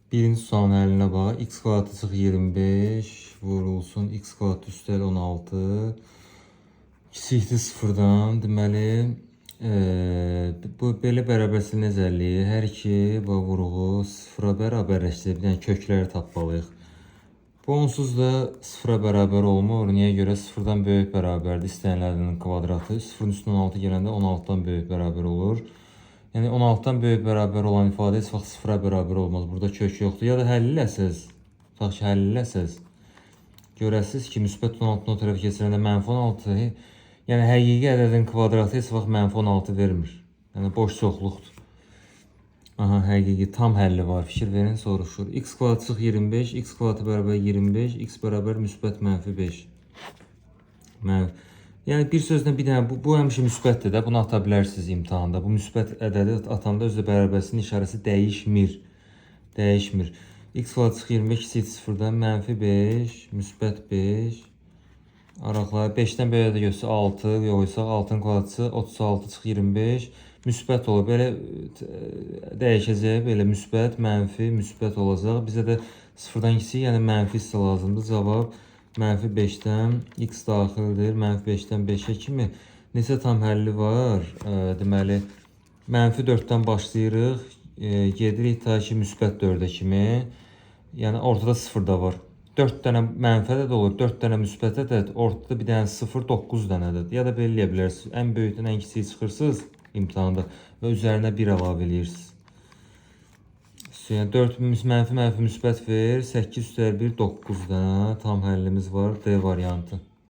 Birinci sualın həllinə bax. X kvadratı çıx 25 vurulsun x kvadratı üstəl 16 kiçikdir sıfırdan. Deməli, bu belə bərabərçilik necəlliyi? Hər iki vurğu sıfıra bərabərləşdirib, yəni kökləri tapmalıyıq. Bu onsuz da sıfıra bərabər olmur. Niyə görə? Sıfırdan böyük bərabərdir istənilənlərin kvadratı. Sıfırın üstünə 16 gələndə 16-dan böyük bərabər olur. Yəni 16-dan böyük bərabər olan ifadə heç vaxt sıfıra bərabər olmaz. Burada kök yoxdur. Ya da həll eləsəz, tutaq ki, həll eləsəz, görəsiniz ki, müsbət 16-dan o tərəfə keçirəndə mənfi 16, yəni həqiqi ədədin kvadratı heç vaxt mənfi 16 vermir. Yəni boş çoxluqdur. Aha, həqiqi tam həlli var. Fikir verin, soruşur. X kvadratı çıx 25, x kvadratı bərabər 25, x bərabər müsbət mənfi 5. Yəni bir sözlə bir dənə bu həmişə müsbətdir də. Bunu ata bilərsiniz imtahanda. Bu müsbət ədədi atanda özü bərabərçiliyin işarəsi dəyişmir. Dəyişmir. X kvadratı çıx 25 kiçik sıfırdan mənfi 5, müsbət 5. Araqlar 5-dən böyük də göstər 6 yoxsa 6-nın kvadratı 36 çıx 25 müsbət olur. Belə dəyişəcək, belə müsbət, mənfi, müsbət olacaq. Bizə də sıfırdan kiçik, yəni mənfi hissə lazımdır. Cavab mənfi 5-dən x daxildir. Mənfi 5-dən 5-ə kimi neçə tam həlli var? Deməli, mənfi 4-dən başlayırıq. Gedirik ta ki, müsbət 4-ə kimi. Yəni, ortada 0 da var. 4 dənə mənfi ədəd olur, 4 dənə müsbət ədəd, ortada bir dənə 0, 9 dənədir. Ya da belə eləyə bilərsiniz. Ən böyükdən ən kiçiyi çıxırsınız imtahanda və üzərinə 1 əlavə eləyirsiniz. Yəni 4 mənfi müsbət verir, 8 üstəlik 1, 9 dənə tam həllimiz var. D variantı.